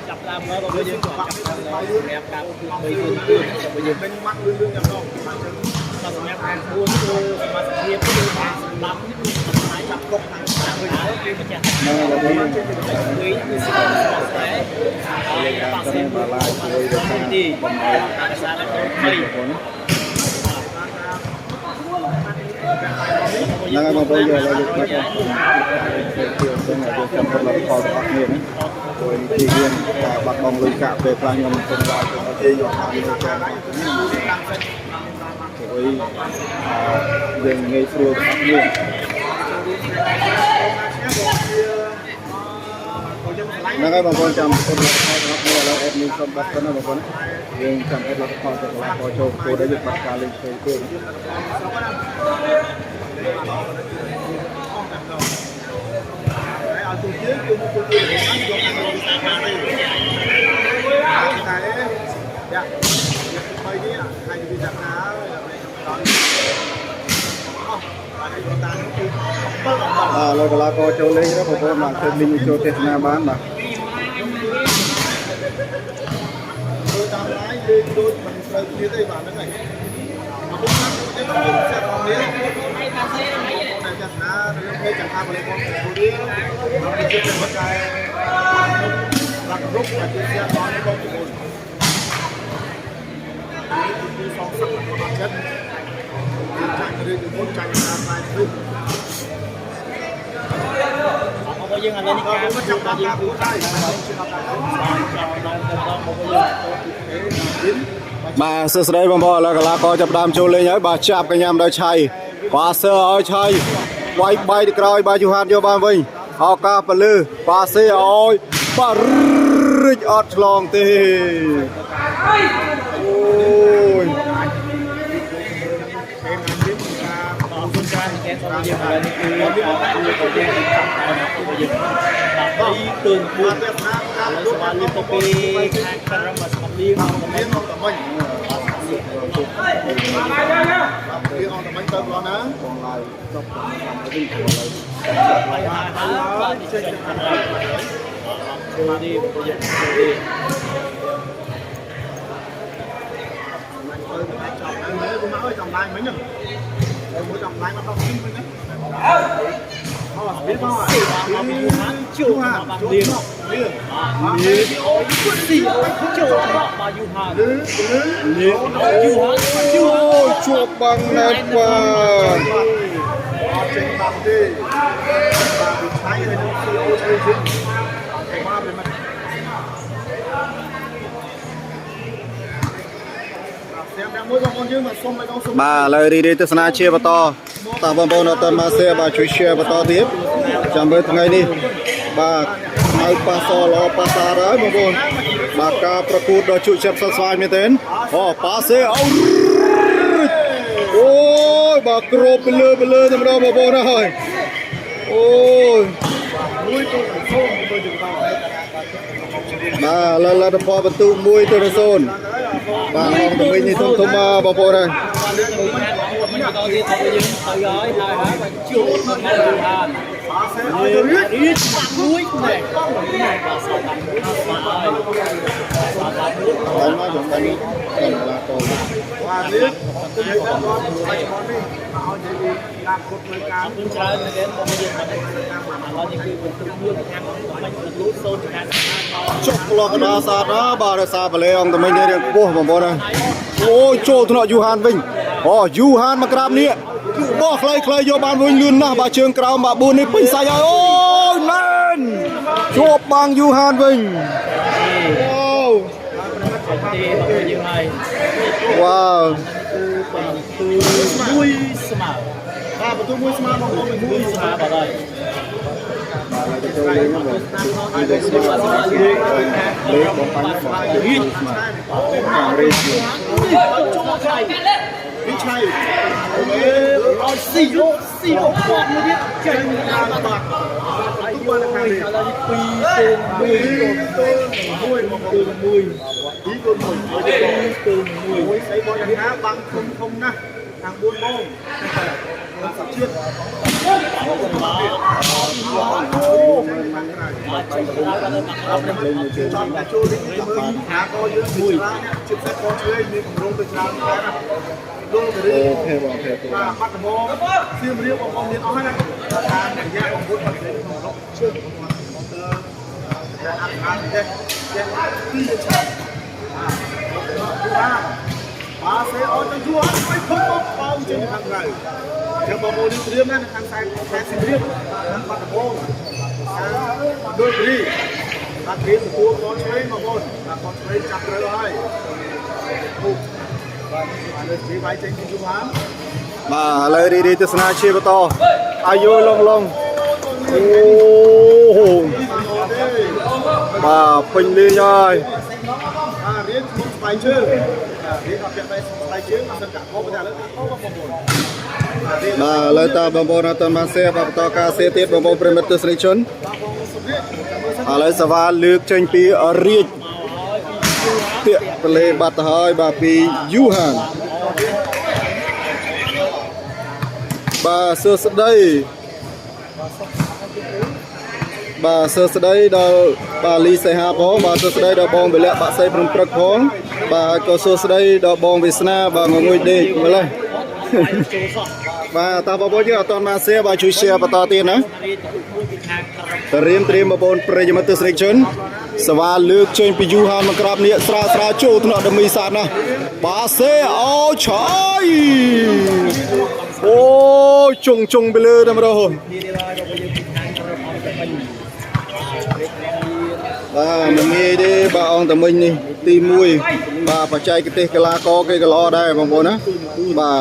จับตามแล้วเราไปยืนก่อนจับตามแล้วแอบตามคือไปยืนไปยืนเป็นมัดเรื่องอย่างนอกเราสมัยการพูดคือมาเทียบคือมาล้ำที่มันหมายจับกบทางตามไปแล้วคือมันจะมันจะเป็นแบบนี้คือสิ่งที่เราใช้ปากเส้นมันดีอาสาและไม่นั่งมาเป็นเยอะเลยนะครับเกี่ยวกับเรื่องจำเป็นเราขอตัดเนี่ยนะโดยที่เรียนบัตรบองลุยกะเปปลายยมเป็นลายเป็นประเทศยอดทางนี้นะครับโดยเรื่องในส่วนของเนี่ยนะครับบางคนจำเป็นเราขอตัดเนี่ยแล้วแอดมินสมบัติก็นะบางคนเรื่องจำเป็นเราขอตัดเราขอโชว์ตัวได้ยุติการเล่นเกมเราก็ลาก็โจเลยนะผมมาเติมลิงโจเทศนาบ้านมาโดยตามร้ายโดยมันเราเรียกได้บ้านนั่นไงมาพบกันจะต้องมีเส้นตรงนี้ในจัดหาในเรื่องเพศจัดหาบริการของผู้ดีเราไปเชื่อเป็นหัวใจรักรุกแต่ที่เสียตอนนี้ก็ทุกคนมีสองสักประเช่นใจเรื่องคนใจงานไปทุกเขาก็ยังอะไรนี่การก็จับตามผู้ได้มาเสือสไลด์บอลแล้วก็ลาก็จับตามโจเลยนะบาจับกันยามได้ชัยปาเสือเอาชัยไว้ใบกรอยบาจูฮันโยบานวิ่งเอากาปลือปาเสือเอาปาริจอดลองตีโอ้ยแกสมัยยังอะไรนี่คือตัวแกตื่นบุญแล้วสวรรค์ลิปปีคารามัสลีมเลี้ยงกับมันเลี้ยงกับมันเติมร้อนนะของลายก็เป็นตัวอะไรไปหาบ้านที่ช่วยกันทำอะไรดูดีประโยชน์ดีจับได้เลยคุณมาเอ้ยจับได้ไหมเนี่ยmỗi dòng lái nó đọc kinh với đấy biết không ạ? Mà bị du hán chiều mà bằng liền liền ôi quân gì ôi không chiều mà du hán liền du hán ôi chuột bằng này quá trên bằng đi và bị cháy rồi nó chiều ôi chiều qua về mặt bà lời đi đi từ sana chia vào to ta vòng vòng nó tận mà xe bà chui xe vào to tiếp chẳng biết ngày đi bà ai paso lo pasa đấy vòng vòng bà ca prakut đó chui chép sai như thế pase ôi bà crop bự lơ thì đâu vòng vòng rồi ôi bà là phò bật tu mui tôi zone bà ông tụi mình thì không bao phô đây chúc lo cái đó sao đó bà đã sao bà lấy ông tụi mình đi được bố bằng bố này ôi trộn tụi nó Yuhan Vinh Yuhan mà cầm nè bó clay vô bàn Vinh luôn nè bà trường cầu bà buồn đi pin sai ôi lên chụp bằng Yuhan Vinh wow betul mui semua mau mui semua apa dah? สักเชือกชูดิมือหาก็เยอะมุ้ยจุดแรกก็ช่วยมีของลงตัวชาแล้วลงไปเรื่อยมาปัดมองซื้อมาเรียกของเรียนเอาให้นะทางอย่างเงี้ยของพุทธมันเป็นของลบเชื่อของเตอร์อาคารเด็กที่จะใช้มาเสียเอาจังชั่วไม่พ้นต้องเป่าจริงทางไหนเดี๋ยวบอลนี่เตรียมนั่นทางซ้ายแค่สิเรียบทางปัดมองด้วยดีตัดเรียนตัวก่อนใช้มาบนก่อนใช้จับเลยถูกมาเลยสีไว้เจงกินจุ๊บมาเลยดีๆจะสนาชีพต่ออายุลงโอ้โหมาเป็นเลยยัยเรียนมุกไปชื่อเรียนเอาเปลี่ยนไปชื่อมาสังกัดพ่อประธานแล้วเขาก็ประมูลมาเลยตาบอมบอนาตันมาเสียบต่อการเสียติดบอมบอลเปรมิตรสริชนเลยสวรรค์เลือกเชนปีเรียกเตะเปลบัตหอยบาปียูฮันบาเสือสดายบาเสือสดายดอลบาลีเซฮาพงบาเสือสดายดอลบองไปแล้วบาใส่พรมปรักพงบาก็เสือสดายดอลบองวิสนาบางงวยเด็กมาเลยบาตาบอเยอะตอนมาเสียบาช่วยเชียร์ปตตีนะเตรียมมาบนเปรย์มัตสึริชนสวาเลือกเชนปิยูฮานมากราบเนี่ยสราโจทนอดมีสารนะบาเซเอาใช่โอ้จงไปเลยนะมาดูมันมีดิบาองแต่มึงนี่ตีมวยบาปัจจัยกิเตกลาโกเกกลอได้บางคนนะบา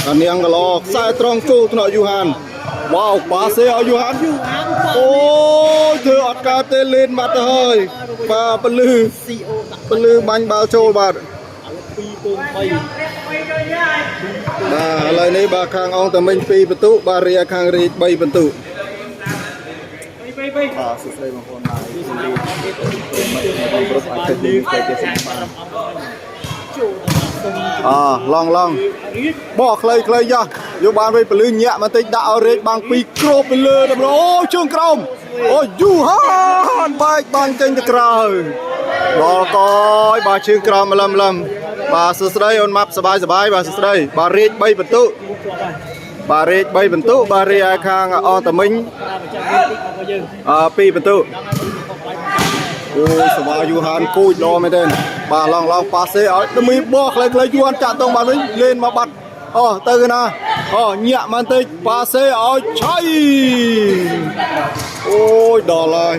อันนี้อังกลอสายตรองโจทนอยูฮันว้าวบาเซเอายูฮันโอ้เธออัดการเตลินมาเตยบาปลือบังบาโจบาอะไรนี่บาคางองแต่มึงปีประตูบาเรียคางรีใบประตูสุดเลยบางคนมาลองบอกเลยย่ะโยบานไปปลื้มเนี่ยมันติดดาวเรกบางปีโครไปเลยนะโอ้ช่วงกรมโอ้ยูฮันไปบางเจนตะกราวบอกก้อยบาชื่อกรมลำบาสุดเลยอนมับสบายบาสุดเลยบาเรกใบประตูบาเรกใบบรรทุบาเรียคางออตมิงปีบรรทุโอ้สบายยูฮันกูรอไม่ได้บาลองปาเซ่เอาจะมีบอกเลยยูฮันจัดตรงบามิงเล่นมาบัดเตือนนะเนี่ยมันติดปาเซ่เอาใช่โอ้ยดอลเลย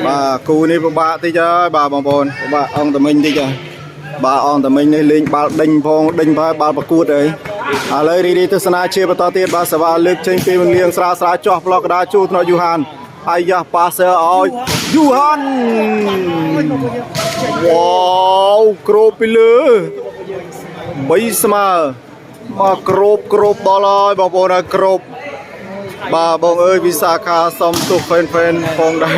บากูนี่บาที่จะบาบองบอลบาองตมิงที่จะบาออนแต่ไม่ในลิงบาดิ่งพงดิ่งพายบาประกูดเลยเลยดีๆทัศนาเชียร์ต่อเตียบาสวาเลือกเชงปีมันเลี้ยงสราจ่อปลอกกระดาจูทนอยูฮันไอ้ยาปาเซอร์เอายูฮันว้าวกรบไปเลยใบสมามากรบบอลอยบอลนะกรบบาบองเอ้ยวิสาขาสมตุกเฟนพงได้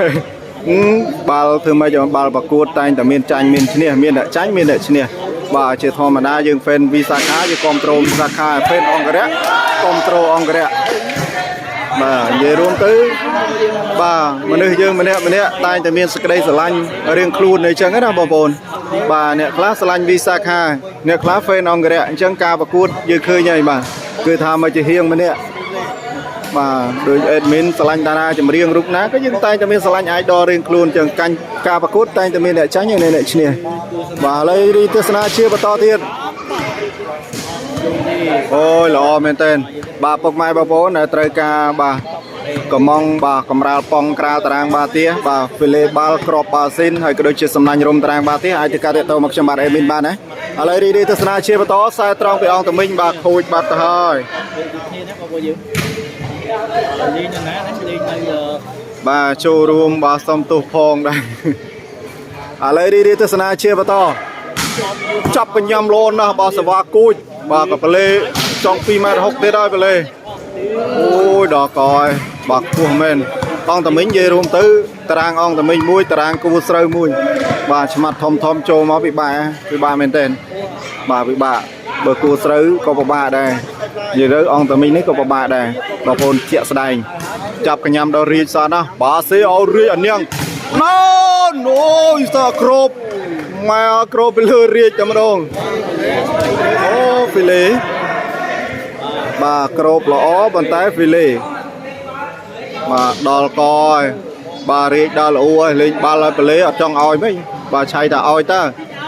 บาลถือมาจากบาลประกวดแต่แต่เมียนจันเมียนเนียเมียนเดจันเมียนเดชเนียบาเชื่อทอมาได้ยังเฟนวิสาขาอยู่คอมโตรวิสาขาเฟนองกระเดะคอมโตรองกระเดะบาเยรวมตื้อบามันเรื่องมันเนี่ยแต่แต่เมียนสกได้สลันเรื่องครูในเชิงนั้นบอลบาเนี่ยคลาสสลันวิสาขาเนี่ยคลาสเฟนองกระเดะเชิงการประกวดยืดเคยใหญ่บาคือทำมาจะเฮียงมันเนี่ยมาโดยเอ็ดมินสลันดาราจะมาเรียงรุกนะก็ยังตายจะมีสลันไอดอลเรียงคลูนจังกันกาประกุดตายจะมีเนี่ยใช้ยังไงเนี่ยเชียมาเลยดีทัศนาเชียร์ต่อเตียนโอ้ยหล่อเมนเทนบาปกไม้บาโป้ในตรกาบากมองบากำราปองกราตรางบาเตียบาฟิเลบาลกรอบบาซินให้กระโดดเชือกสำนักรมตรางบาเตียไอติกาเตโตมักชมาเอมินบานะอะไรดีทัศนาเชียร์ต่อสายตรองไปอองตะมิงบาคุยบาตะหอยบาโชว์รวมบาสมตุพองได้อะไรดีทัศนาเชียร์ต่อจับเป็นยำโลนนะบาสวากุยบากับไปเลยจองปีมา6ได้ไปเลยโอ้ยดอกกอยบาพัวเมนต้องตะมิงเยรวมตื้อตารางอองตะมิงมุ้ยตารางกูเสร์มุ้ยบาชมัดทอมโจมาปีบาเมนเทนบาปีบา បើគួស្រូវក៏ពិបាកដែរនិយាយទៅអង្គតាមីងនេះក៏ពិបាកដែរបងប្អូនជាក់ស្ដែងចាប់កញ្ញាំដល់រាជសោះណាបាសេឲ្យរាជអានាងណូអូយសើគ្របមកគ្របពីលើរាជតែម្ដងអូហ្វីលេបាទគ្របល្អប៉ុន្តែហ្វីលេបាទដល់កហើយបាទរាជដល់ល្អហើយលេងបាល់ឲ្យប៉លេអត់ចង់ឲ្យវិញបាទឆៃតែឲ្យតើ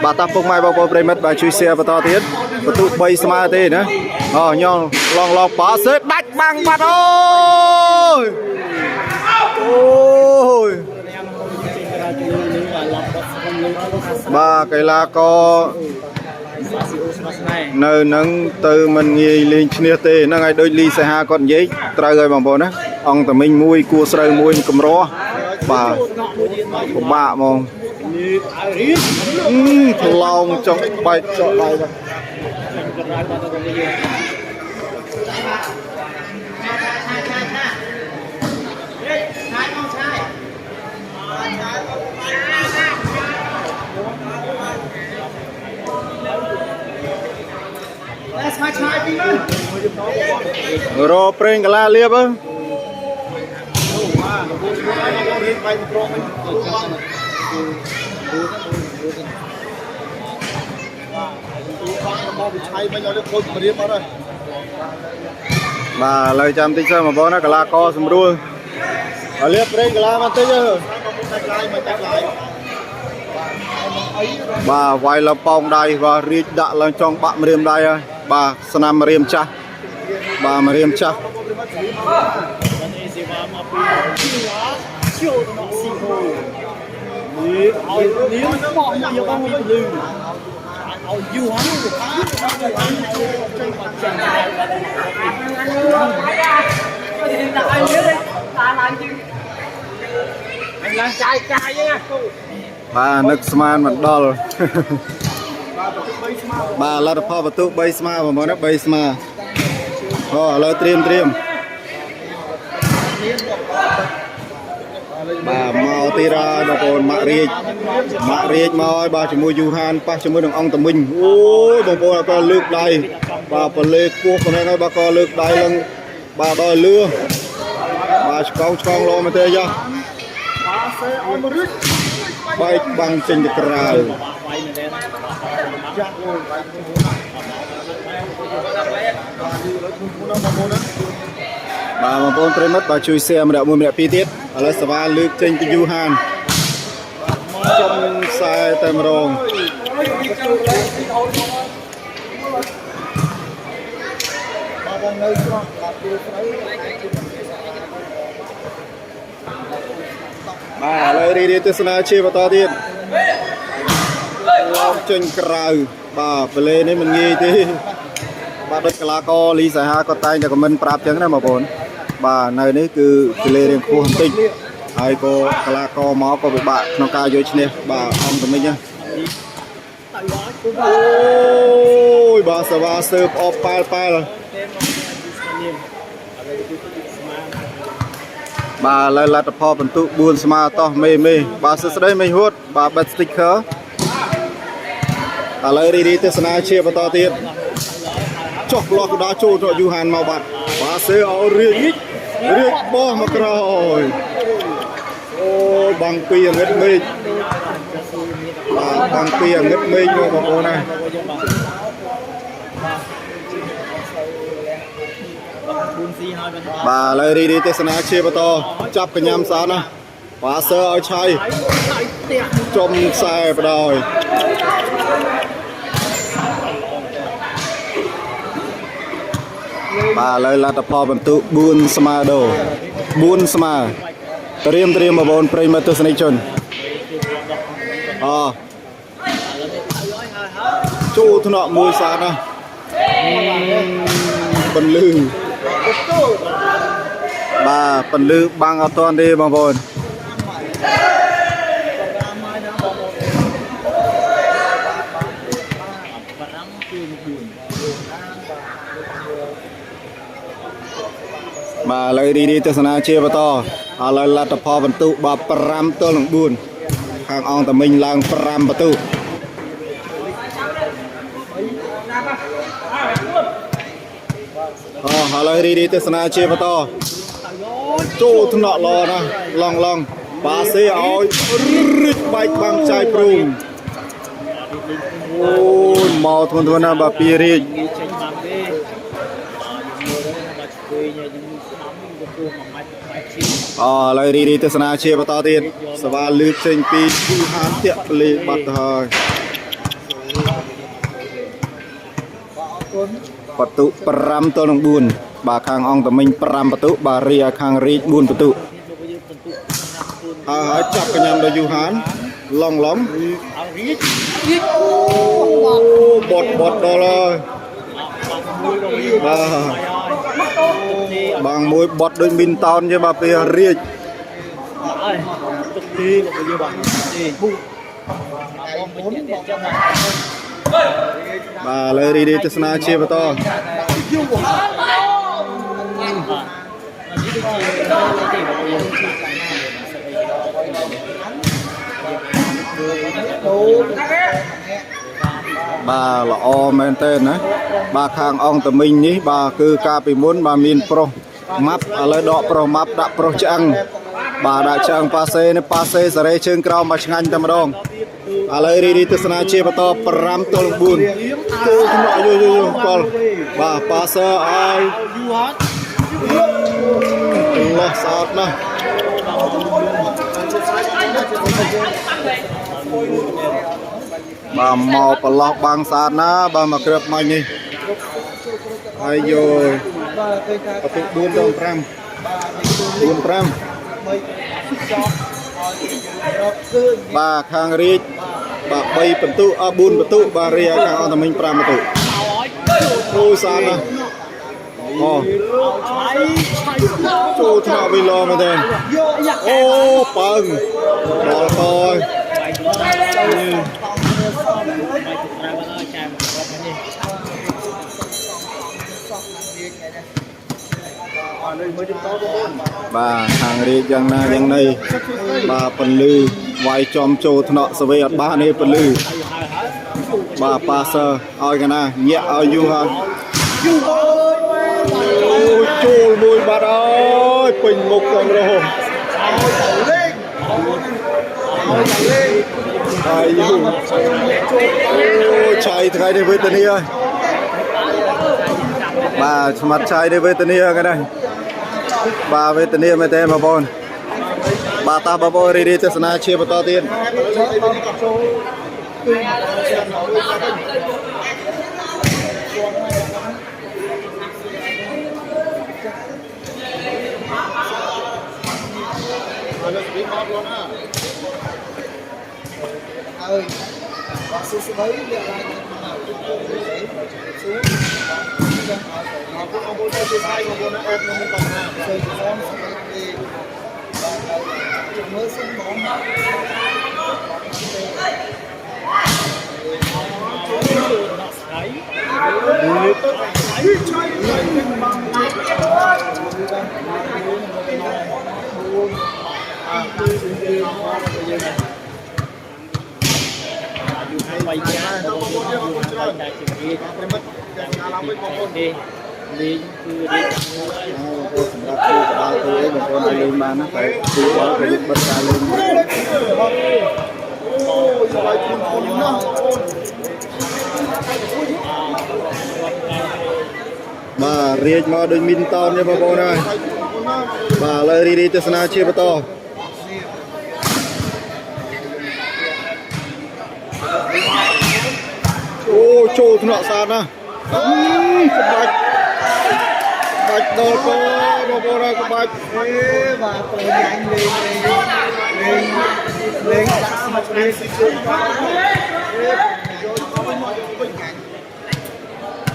បាទតាពុកម៉ែបងប្អូនប្រិមិត្តបាទជួយ share បន្តទៀតបន្ទុក3ស្មើទេណាអូញ៉ងឡងប៉ាសេដាច់បាំងបាត់អូយអូយបាទកីឡាករនៅនឹងទៅមិនងាយលេងឈ្នះទេហ្នឹងហើយដូចលីសេហាគាត់និយាយត្រូវហើយបងប្អូនណាអង្គតាមីងមួយគួស្រូវមួយកម្រោះបាទពិបាកហ្មងថ្លោងចុកបែកចុកដៃបាទរោប្រេងកាឡាលៀបបាទលើចាំតិចសិនបងប្អូនណាកីឡាករស្រួលលៀបប្រេងកាឡាមកតិចបាទវាយលប៉ោងដៃបាទរៀបដាក់ឡើងចង់បាក់ម្រាមដៃហើយបាទស្នាមម្រាមចាស់បាទម្រាមចាស់បាទនឹកស្មានមិនដល់បាទលទ្ធផលបន្ទុក3ស្មើបងប្អូនណា3ស្មើអូឥឡូវត្រៀមបាទមកទីរ៉ាបងប្អូនម៉ាក់រាជមកហើយបាទជាមួយយូហានប៉ះជាមួយនឹងអង្គតាមីងអូយបងប្អូនក៏លើកដៃបាទបលេខ្ពស់ប៉ុណ្ណឹងហើយបាទក៏លើកដៃឡើងបាទដល់លឿបាទឆ្កងលោមែនទេយ៉ាបែកបាំងចេញទៅក្រៅបាទបងប្អូនប្រិមិត្តបាទជួយ share ម្នាក់មួយម្នាក់ពីរទៀតឥឡូវសវ៉ាលើកចេញពីយូហានចំខ្សែតែម្ដងបាទឥឡូវរីទស្សនាជាបន្តទៀតឡងចេញក្រៅបាទប្លេនេះមិនងាយទេបាទដូចកីឡាករលីសាហាគាត់តែងតែខមមិនប្រាប់ចឹងណាបងប្អូនបាទនៅនេះគឺប្លេរៀងខ្ពស់បន្តិចហើយក៏កីឡាករមកក៏ពិបាកក្នុងការយកឈ្នះបាទអង្គតាមីងណាអូយបាទសាវ៉ាសើបអបប៉ែលបាទលើលទ្ធផលបន្ទុក4ស្មើតោះមេបាទសួស្ដីមេហួតបាទបិទ sticker ឥឡូវរីទស្សនាជាបន្តទៀតចុះលោះកដាចូលទៅយូហានមកបាទសេឲ្យរៀបបោះមកក្រោយអូបាំងពីអាងឹតមេឃបាទបាំងពីអាងឹតមេឃមកបងប្អូនណាបាទឥឡូវរីទស្សនាជាបន្តចាប់កញ្ញាំស្អាតណាបាទសើឲ្យឆៃចំខ្សែបដ ாய் បាទឥឡូវលទ្ធផលបន្ទុក4ស្មើដូ4ស្មើត្រៀមបងប្អូនប្រិយមិត្តទស្សនិកជនចូលថ្នាក់មួយស្អាតណាបន្លឺបាទបន្លឺបាំងអត់ទាន់ទេបងប្អូនបាទឥឡូវរីទស្សនាជាបន្តឥឡូវលទ្ធផលបន្ទុកបាទ5ទល់នឹង4ខាងអង្គតាមីងឡើង5បន្ទុក ឥឡូវរីទស្សនាជាបន្តចូលថ្នាក់ល្អណាស់ឡងបាសេឲ្យរិចបែកបាំងចាយព្រូងអូយមកធ្ងន់ណាស់បាទពីរាជចេញបានទេបាទជួយញ៉ាំស្ដាំទៅពោះមួយម៉ាច់បែកឈី ឥឡូវរីទស្សនាជាបន្តទៀតសវ៉ាលឺផ្សេងពីគូហានតាក់លេបាត់ទៅហើយបន្ទុ5 ទល់នឹង 4 បាទខាងអង្គតមិញ5 បន្ទុបាទរីឲ្យខាងរីក4 បន្ទុហើយចាប់កញ្ញាំដល់យូហានឡងបត់ដល់ហើយបាទមួយបត់ដូចមីនតោនទេបាទពេលរាជទុកទីមកយើងបាទទេបងមិនទៀតចាំណាបាទឥឡូវរីទស្សនាជាបន្តបាទល្អមែនតើណាបាទខាងអង្គតមិញនេះបាទគឺការពីមុនបាទមានប្រុសម៉ាប់ឥឡូវដកប្រុសម៉ាប់ដាក់ប្រុសឆ្អឹងបាទដាក់ឆ្អឹងប៉ាសេនេះប៉ាសេសេរីជើងក្រោមមកឆ្ងាញ់តែម្ដងឥឡូវរីទស្សនាជាបន្ត5 ទល់នឹង 4 ចូលថ្នាក់យូកលបាទប៉ាសេឲ្យយូហាត់លោះសោតណាស់បាទមកប្រឡោះបាំងស្អាតណាបាទមកគ្របម៉ាញ់នេះហើយយោបន្ទុក4 ដល់ 5 បាទខាងរាជបាទ3 បន្ទុក4 បន្ទុកបាទរីឲ្យខាងអង្គតមិញ5 បន្ទុកអូស្អាតណាស់ចូលថ្នាក់វិឡមែនទេអូប៉ឹងដល់តើបាទខាងរាជយ៉ាងណាយ៉ាងណីបាទពន្លឺវាយចំចូលថ្នាក់សវេអត់បាននេះពន្លឺបាទប៉ាសើឲ្យកណាញាក់ឲ្យយូហើយអូចូលមួយបាត់អើយពេញមុខទាំងរហូតហើយយូអូឆៃថ្ងៃនេះវេទនាហើយបាទស្មាត់ឆៃនេះវេទនាហ្នឹងដែរបាទវេទនាមែនទេបងប្អូនបាទតាបងប្អូនរីទស្សនាជាបន្តទៀតហើយបាទសួស្ដីអ្នកឡើងសួរមកបងប្អូនជួយស្ដាយបងប្អូនអត់មានបញ្ហាជួយផងសម្រាប់ទីមើលសិនបងបាយចាបងប្អូនយើងច្រើនតែជំរាបប្រិមិត្តយ៉ាងណាឡើងវិញបងប្អូននេះលេងគឺលេងសម្រាប់គូក្បាលគូអីបងប្អូនឲ្យលេងបានណាតែគូបាល់គេបិទការលេងអូយបាយជុំគុណណាស់បាទរាជមកដូចមីនតោនទេបងប្អូនហើយបាទឥឡូវរីទស្សនាជាបន្តអូចូលថ្នាក់ស្អាតណាស់ក្បាច់ដល់កបងប្អូនហើយក្បាច់បាទប្រញាញ់លេងដាក់ស្មាត់លេងស៊ីជើងបាទយកមកវិញញ៉ាញ់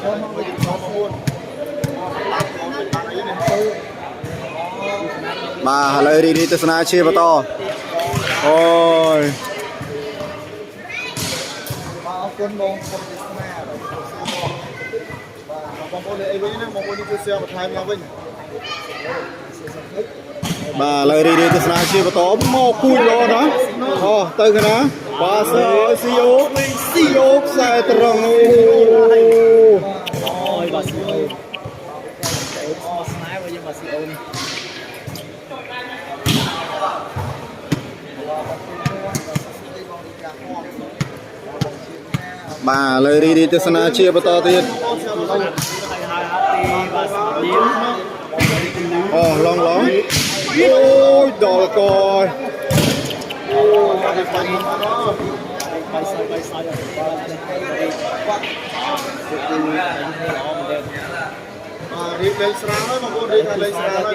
យកមកវិញបងប្អូនបាទឥឡូវរីទស្សនាជាបន្តអូយអរគុណបងប្អូនទស្សនាបងប្អូនអីវិញណាបងប្អូនជួយ share បន្ថែមមកវិញបាទឥឡូវរីទស្សនាជាបន្តមកគួយល្អណាអូទៅកណាបាទសើស៊ីអូខ្សែត្រង់អូយបាទ bà lời đi đi tới sân chia bắt toទៀត long ôi đỏ coi đi lên sàn đó mà cô đi lên sàn đó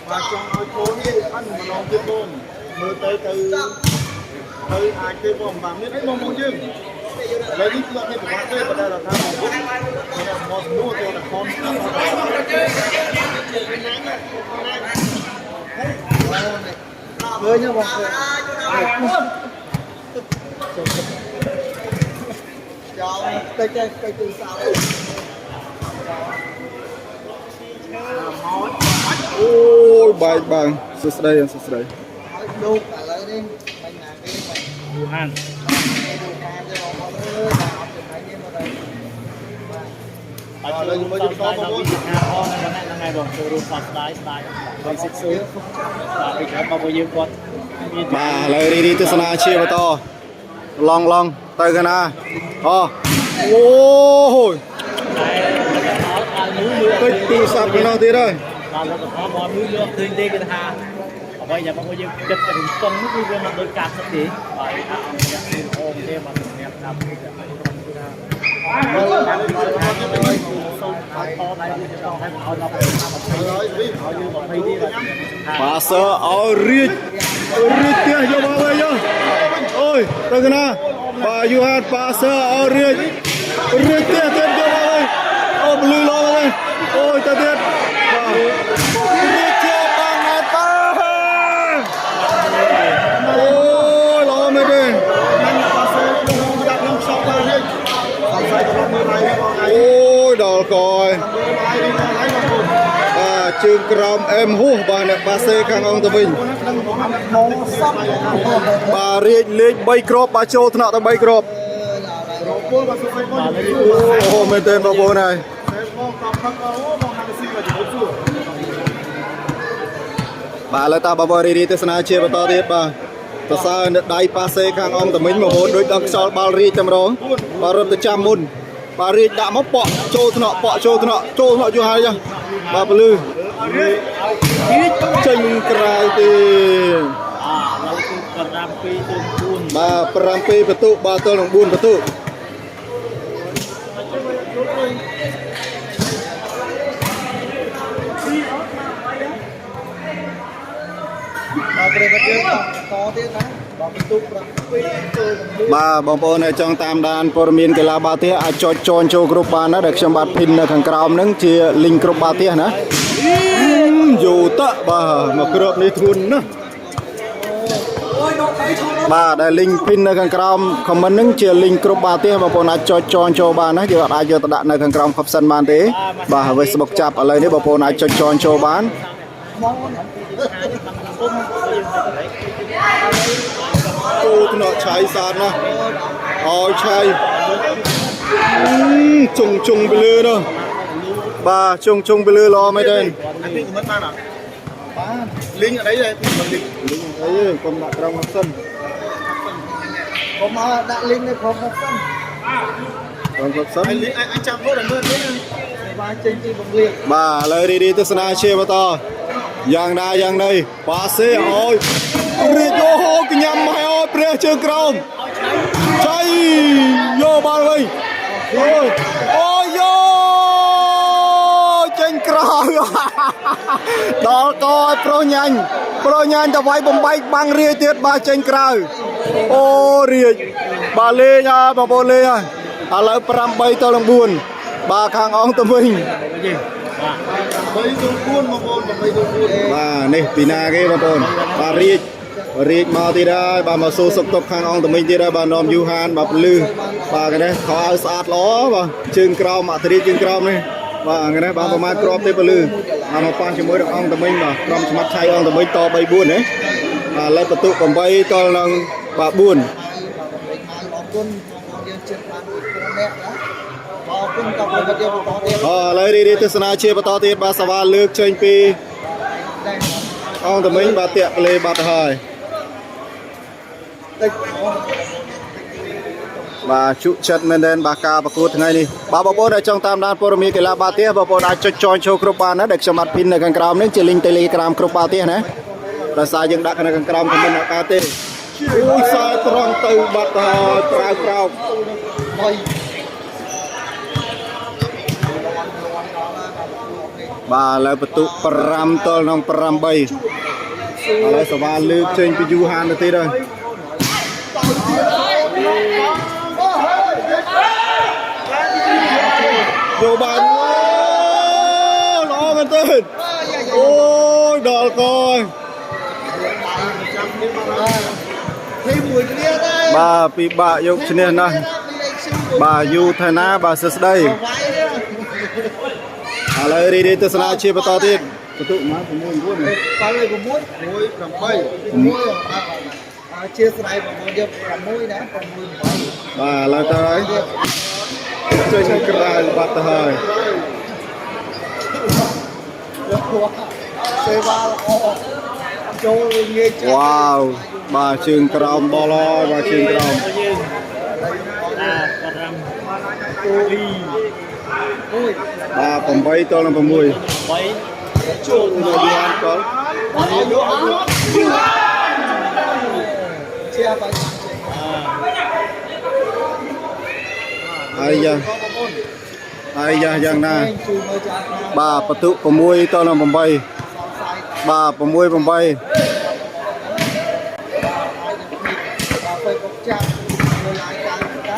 và trong ngôi phố này anh mà nó tiếp bom mưa tới từ ai tiếp bom và biết hết bom chứ lấy đi lợn này của bạn đây và đây là thằng một một mua cho là con với nhau một cây từ sao ôi bài bằng sút đây đâu cả lời đi bánh nào cái Wuhan bà lời đi tới sân chia bắt to long tay cái na ôi cái tụ sạp cái nào thế đây bây giờ mọi người chụp hình tuần lúc bây giờ đôi cặp thì phải ôm thêm mà đẹp lắm bà sợ ở riết tiền cho bà bây giờ ôi tay cái na bà Yuhan bà sợ ở riết tiền cho bà ơi ôi lư lo đây ôi ta tiền ôi đỏ coi trường crom em hú bà nè bà xe khang ông tụi mình bà riêng lên bay crop bà châu thọ tao bay crop ô mình tên bà bố này bà lại ta bà bò đi tới sân chia bà to tiếp bà ta sao đây bà xe khang ông tụi mình mà bố đối đăng sau bà riêng chăm đó bà rớt tới trăm môn bà riêng đã móc bọ châu thọ cho hai nha bà lư tranh cài thì bà prampi betul bà tơ lòng buôn betul bà bông bông này trong tam đàn por miền cái lá ba tía cho chọn cho group ban đó được xem bát pin là thằng cào nướng chia link group ba tía nữa dù ta bà mà group này thun nữa bà đại link pin là thằng cào comment nướng chia link group ba tía bông bông này cho chọn cho bà nữa giờ ai giờ ta đặt là thằng cào khắp sân ban thế bà với Facebook chập ở đây đấy bông bông này cho chọn cho bán ô nó cháy sạt nè ôi cháy trùng bê lư đâu bà trùng bê lư lo mấy đây Linh ở đấy đây đấy còn đặt trong sân có mà đã Linh đây không có sân còn sân anh chạm vô là mưa thế bà trên đi bằng liền bà lời đi tới sân chia bà to giang đây bà xe ôi riết vô cái nhầm hay ôi bia chưa crom cháy vô bà ơi ôi vô trên crom đó coi pro nhanh ta vay bông bay băng riết tiết ba trên crom ô riết bà lê nha bà bố lê nha à lấy pram bay tao lòng buồn bà khang ông tụi mình bà này pina cái bà bồn bà riết mà thì đây bà mà xô sốc tộc khang ông tụi mình thì đây bà nòm Yuhan bà lư bà cái đấy khó sát ló bà chương crom mà thì chương crom này bà cái đấy bà mà crom tới bà lư bà mà quan cho mới được ông tụi mình bà crom cho mắt chay ông tụi mình to bay buồn đấy bà lấy bà tụ còn bay to là bà buồn អរគុណបងយើងជិតបានមួយគ្រូអ្នកណាអរគុណតបទៅទៀតបន្តទៀត ឥឡូវរីទស្សនាជាបន្តទៀតបាទសវ៉ាលើកចេញពីអង្គតមិញបាទតាក់កលេបាត់ទៅហើយ តិច បាទជក់ចិត្តមែនទែនបាទការប្រកួតថ្ងៃនេះបាទបងប្អូនដែលចង់តាមដានព័ត៌មានកីឡាបាល់ទះបងប្អូនអាចចុច join ចូលគ្រប់បានណាដែលខ្ញុំបាទពីននៅខាងក្រោមនេះជា link Telegram គ្រប់បាល់ទះណាដោយសារយើងដាក់នៅខាងក្រោមខមមិនអត់កើតទេអូយខ្សែត្រង់ទៅបាត់ទៅហើយក្រៅក្រោម ហើយ បាទឥឡូវបន្ទុក5ទល់នឹង8ឥឡូវសវ៉ាលើកចេញពីយូហានទៅទៀតហើយយកបានល្អមែនទេអូយដល់កយ នេះមួយគ្នាដែរ បាទពិបាកយកឈ្នះណាស់បាទយូថាណាបាទសួស្ដីឥឡូវរីទស្សនាជាបន្តទៀតបន្ទុកមក6 9 6 8 6 ជាស្ដាយបងប្អូនយក6ណា6 8 បាទឡើងទៅហើយចេញក្រៅបាត់ទៅហើយ សេវាល្អចូលងាយចាស់ វ៉ាវបាទជើងក្រោមដល់ហើយបាទជើងក្រោម បាទ8ទល់នឹង6 ចូល យូហានកល ជាបាច់ អាយ៉ាយ៉ាងណា ជួយមើលចាស់ បាទបន្ទុក6ទល់នឹង8បាទ6 8 ពេលកុកចាស់មើលឡាយតាមតា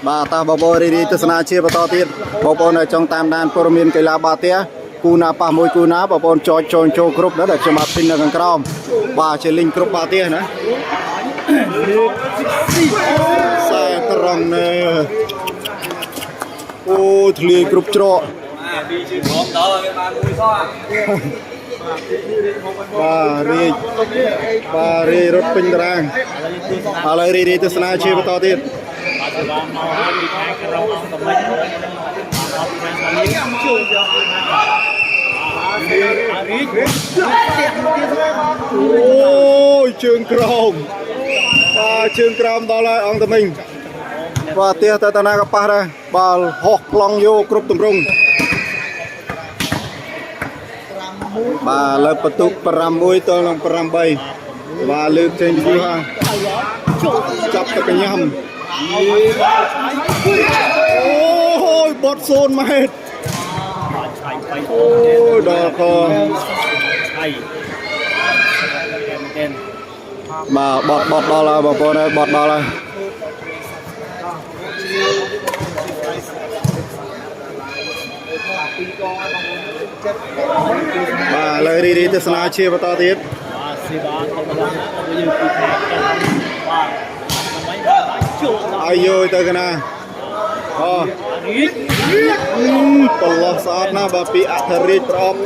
បាទតាបងប្អូនរីទស្សនាជាបន្តទៀតបងប្អូនដែលចង់តាមដានព័ត៌មានកីឡាបាល់ទះគូណាប៉ះមួយគូណាបងប្អូនចុចចូលគ្រប់ណាដែលខ្ញុំបាទពីននៅខាងក្រោមបាទជា link គ្រប់បាល់ទះណាខ្សែត្រង់ណែអូធ្លាយគ្រប់ច្រកបាទរីរត់ពេញតារាងឥឡូវរីទស្សនាជាបន្តទៀត អូយជើងក្រោមបាទជើងក្រោមដល់ហើយអង្គតមិញបាទទះទៅតាណាក៏ប៉ះដែរបាល់ហោះប្លង់យកគ្រប់ទម្រង់បាទលើបន្ទុក6ទល់នឹង8បាទលើកចេញពីយូហាចាប់ទៅកញ្ញាំអូយបត់0ម៉ែត្រអូយដល់កបាទបត់ដល់ហើយបងប្អូនហើយបត់ដល់ហើយបាទលើរីទស្សនាជាបន្តទៀតអាយទៅកណាអូប្រឡោះស្អាតណាស់បាទពីអធិរាជប្រអប់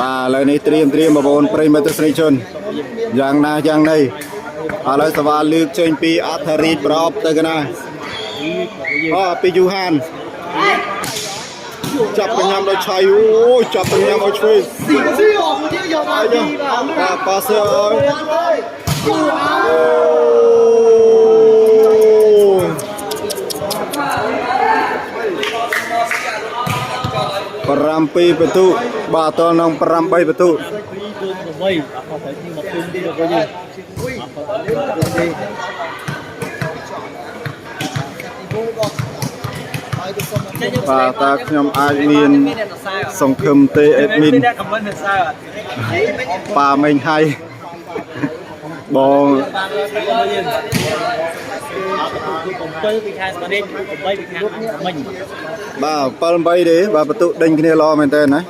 បាទឥឡូវនេះត្រៀមបងប្អូនប្រិយមិត្តទស្សនិកជនយ៉ាងណាយ៉ាងណីឥឡូវសវ៉ាលើកចេញពីអធិរាជប្រអប់ទៅកណាអូពីយូហានចាប់កញ្ញាំដោយឆៃអូយចាប់កញ្ញាំឲ្យឆ្វេងបាទប៉ាសើ7 បន្ទុកបាទតនឹង8បន្ទុកបាទតើខ្ញុំអាចមានសង្ឃឹមទេអេដមីនប៉ាមេងហៃបង 7 ពីខែស្មារតី 8 ពីខែមិញបាទ 7 8ទេបាទបន្ទុកដេញគ្នាល្អមែនតើណា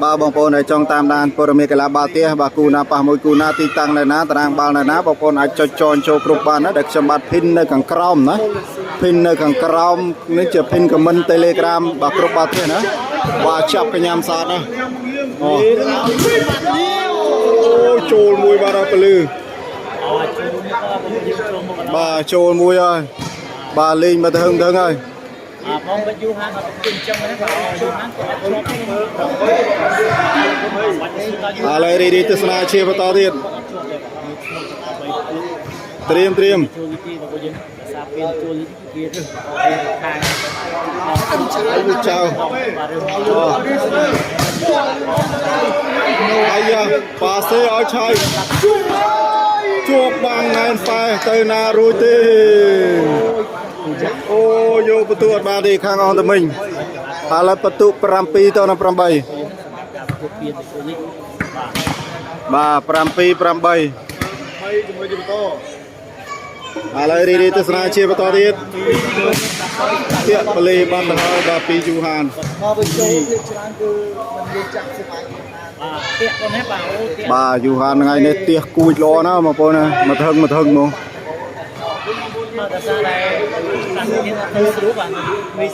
បាទបងប្អូនដែលចង់តាមដានព័ត៌មានកីឡាបាល់ទះបាទគូណាប៉ះមួយគូណាទីតាំងនៅណាតារាងបាល់នៅណាបងប្អូនអាចចុចចូលគ្រប់បានណាដែលខ្ញុំបាទភីននៅខាងក្រោមណាភីននៅខាងក្រោមនេះជាភីនខមមិន Telegram បាទគ្រប់បាល់ទះណាបាទចាប់កញ្ញាំស្អាតណា អូចូលមួយបាទដល់ពលឺបាទចូលមួយហើយបាទលេងមកទៅហឹងទៅហើយ phong bên du han mà cũng chân đấy vào du han của nó ឥឡូវរីទស្សនាជាបន្តទៀតត្រៀម chui đi và bây giờ sao bên chui kia thôi hàng ចៅអាយ៉ាប៉ាសេឲ្យឆៃជួបបានណែនប៉ែទៅណារួចទេអូយកបន្ទូអត់បានទេខាងអង្គតមិញឥឡូវបន្ទូ7 ទៅ8បាទ7 8 ជាមួយទៅបន្ត ឥឡូវរីទស្សនាជាបន្តទៀតពាក់បលីបានទៅហើយបាទពីយូហាន មកវិញចូលវាច្រើនគឺมันវាចាក់ស្បាយ tiệc con hết bảo tiệc បាទយូហានថ្ងៃនេះទៀសគួចល្អណាស់បងប្អូនណាមកថឹងមក mà tại sao đây làm như thế là thứ bạn vì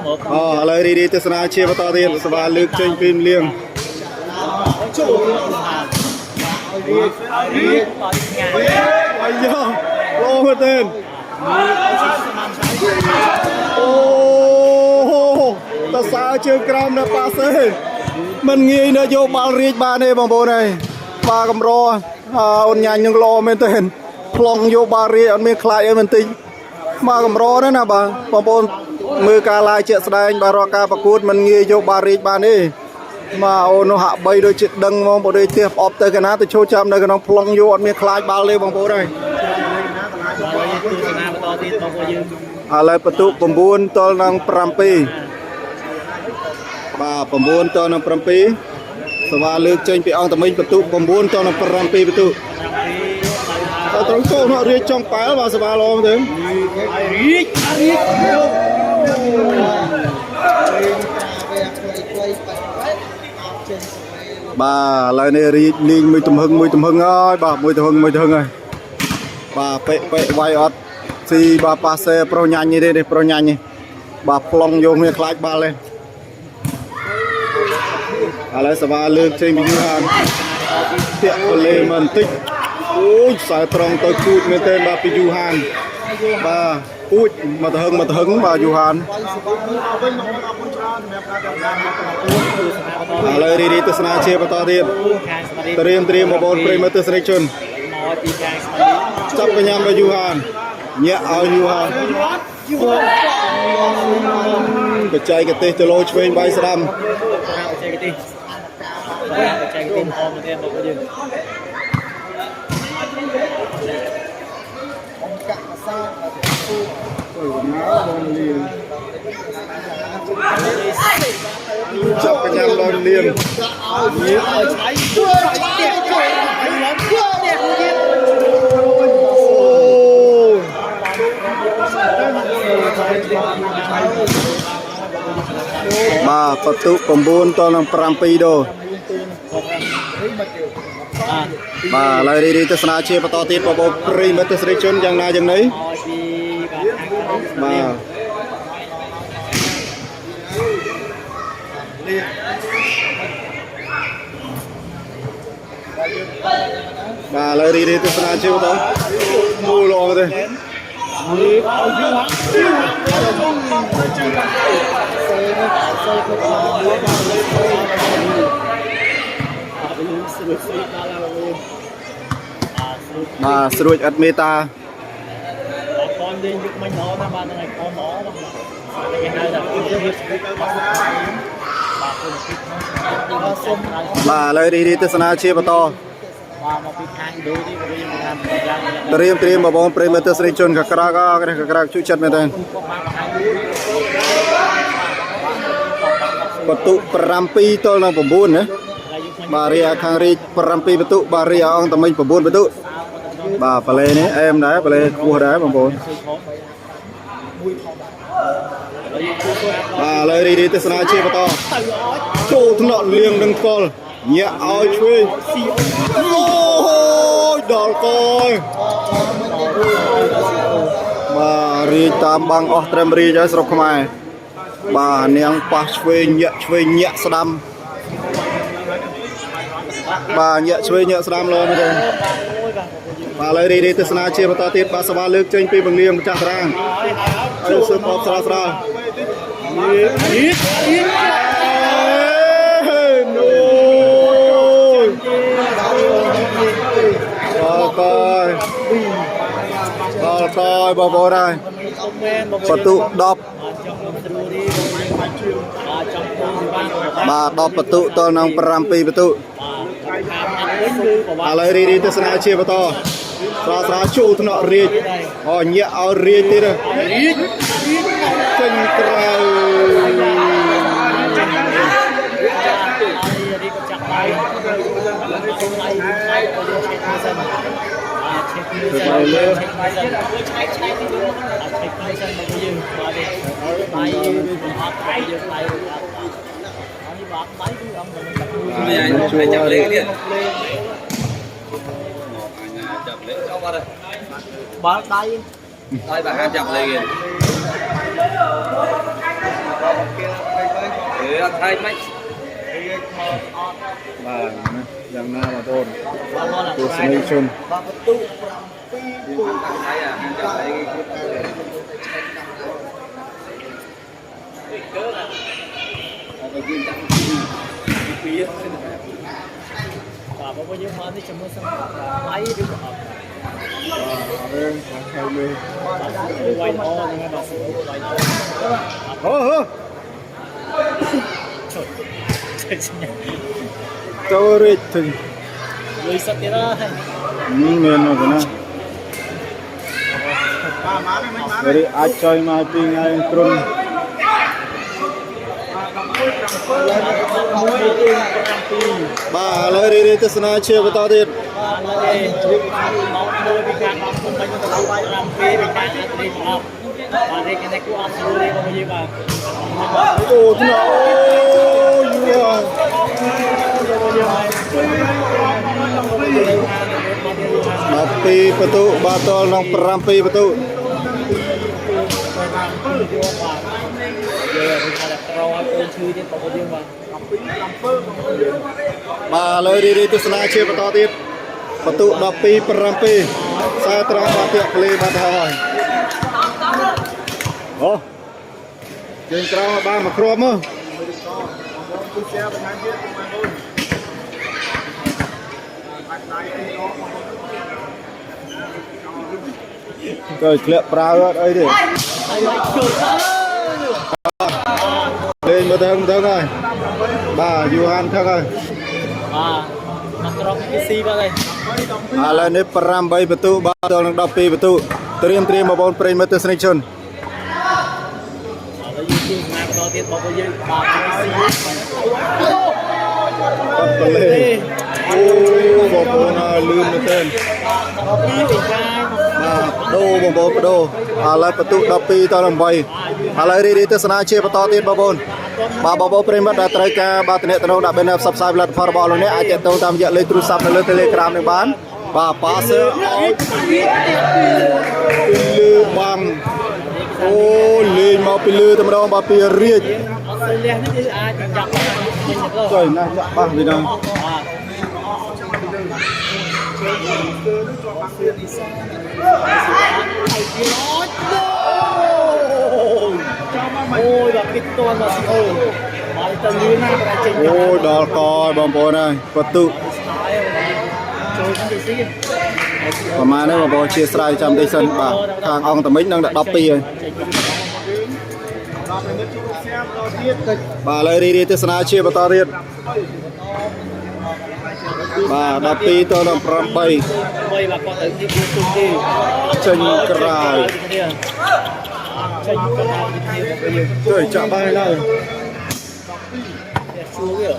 một អូឥឡូវរីទស្សនាជាបន្តទៀតសវាលើកចេញពីលៀង chỗ đi nhà អាយ៉ាលោមែនទេអូតើសារជើងក្រោមនៅប៉ាសេមិនងាយនៅយកបាល់រៀចបានទេបងប្អូនអើយបាទកម្រអូនញ៉ាញ់នឹងល្អមែនទេប្លង់យកបាល់រៀចអត់មានខ្លាចអីមិនតិចមកកម្រទេណាបាទបងប្អូនមើលការឡាយជាក់ស្ដែងបាទរកការប្រកួតមិនងាយយកបាល់រៀចបានទេមកអូននោះហាក់បីដូចជាដឹងហ្មងបើដូចផ្ទះប្រអប់ទៅកណាទៅឈោចាំនៅក្នុងប្លង់យកអត់មានខ្លាចបាល់ទេបងប្អូនអើយ ឥឡូវបន្ទុក9 ទល់នឹង 7 បាទ9 ទល់នឹង 7 សវាលើកចេញពីអង្គតមិញបន្ទុក9 ទល់នឹង 7 បន្ទុកតែត្រង់ចូលនោះរៀបចង់ប៉ែលបាទសវាល្អមែនទេបាទឥឡូវនេះរៀបលេងមួយទំហឹងហើយបាទមួយទំហឹងហើយបាទពេវាយអត់ស៊ីបាទប៉ាសេប្រុសញ៉ាញ់នេះទេប្រុសញ៉ាញ់នេះបាទប្លង់យកគ្នាខ្លាចបាល់ទេឥឡូវសវាលើកចេញពីយូហានពាក់បលេមិនតិចអូយខ្សែត្រង់ទៅគូចមែនទេបាទពីយូហានបាទគូចមកទៅហឹងបាទយូហានឥឡូវរីទស្សនាជាបន្តទៀតត្រៀមបងប្អូនប្រិយមិត្តទស្សនិកជនចាប់កញ្ញាមកយូហានញាក់ឲ្យយូហានបច្ចេកទេសទៅលោឆ្វេងបាយស្ដាំ chạy cái tim ôm thêm một cái gì ចាប់កញ្ញាដល់លៀងបាទបន្ទុក9 ទល់នឹង 7 ដុល្លារបាទឥឡូវរីទស្សនាជាបន្តទៀតបងប្អូនប្រិយមិត្តទស្សនិកជនយ៉ាងណាយ៉ាងណីបាទឥឡូវរីទស្សនាជាបន្តមូលល្អទេបាទស្រួចអត់មេតា con đi giúp mình đó mà bạn này con nó mà cái hai là cái việcបាទឥឡូវរីទស្សនាជាបន្ត មកពីខាងដូចនេះយើងបានយ៉ាង ត្រៀមបងប្អូនប្រិយមិត្តទស្សនិកជនកក្រាកជួយចិត្តមែនទេបន្ទុក7 ទល់នឹង 9 ណាបាទរីខាងរី7 បន្ទុកបាទរីអង្គតមិញ 9 បន្ទុកបាទបលេនេះអែមដែរបលេខ្ពស់ដែរបងប្អូនបាទឥឡូវរីទស្សនាជាបន្តចូលថ្នាក់លៀងនឹងកលញាក់ឲ្យឆ្វេងអូយដល់កយបាទរីតាមបាំងអស់ត្រឹមរីហើយស្រុកខ្មែរបាទនាងប៉ះឆ្វេងញាក់ស្ដាំ បាទញាក់ឆ្វេងញាក់ស្ដាំលោមែនទេ បាទឥឡូវរីទស្សនាជាបន្តទៀតបាទសវ៉ាលើកចេញពីបង្រៀងម្ចាស់តារាងហើយសើបបបស្រាលស្រាលដល់កយបងប្អូនហើយបន្ទុ10បាទ10បន្ទុតនឹង7បន្ទុឥឡូវរីទស្សនាជាបន្តស្រាលស្រាលជួថ្នាក់រាជអូញាក់ឲ្យរាជទៀតរាជចេញក្រៅបាល់ដៃ Thôi bà ham chậm liền. Thay mấy. បាទយ៉ាងណាបងប្អូនទស្សនិកជន Thay à, chậm lấy cái và bao nhiêu món thì chúng tôi sẽ lấy đi quay to nhưng mà quay toចូលរាជទៅ lưới sắt thế đó មានមកណារីអាចចុយមកពីថ្ងៃគ្រុនបាទឥឡូវរីទស្សនាជាបន្តទៀត អូថ្នាក់អូយូ12បន្ទុបាទតលក្នុង7បន្ទុបាទឥឡូវរីទស្សនាជាបន្តទៀតបន្ទុ12 7ខ្សែត្រង់បាទទៀតភ្លេបាត់ហើយអូជើងត្រង់បានមកគ្រាប់មើលទៅធ្លាក់ប្រើអត់អីទេលេងមកទៅហើយបាទយូហានថឹកហើយមកត្រង់ពីស៊ីបាទហើយ ឥឡូវនេះ8បន្ទុបាទដល់នឹង12បន្ទុត្រៀមបងប្អូនប្រិយមិត្តទស្សនិកជន យើងមកបន្តទៀតបងប្អូនយើងបាទអត់ប្រឡេអូបងប្អូនលឿនមែនទែនបាទដូបងប្អូនបដូឥឡូវបន្ទុ12តដល់8ឥឡូវរីទស្សនាជាបន្តទៀតបងប្អូនបាទបងប្អូនប្រិយមិត្តដែលត្រូវការបាទតំណតំដាក់បានផ្សព្វផ្សាយផលិតផលរបស់លោកនេះអាចទាក់ទងតាមរយៈលេខទូរស័ព្ទនៅលើ Telegram នេះបានបាទប៉ាសើឲ្យលើបាំងអូលេងមកពីលើតែម្ដងបាទពីរាជ អត់ស្លះនេះគឺអាចចាប់បានវិញទៅ ចុយណាស់បាសនេះដល់អូយដល់ពីតួមកស៊ីអូមកទៅលឿនណាស់តែចេញ អូដល់កបងប្អូនហើយបន្ទុ ចូលទៅស៊ី ប្រហែលនេះបងប្អូនជាស្រ័យចាំតិចសិនបាទខាងអង្គតមិញនឹង12ហើយបាទឥឡូវរីទស្សនាជាបន្តទៀតបាទ12តដល់8 3បាទគាត់ទៅទីគូទុំទី ចេញក្រៅ ចេញក្រៅទីរបស់យើង ជួយចាក់បាយឡើយ ជួវា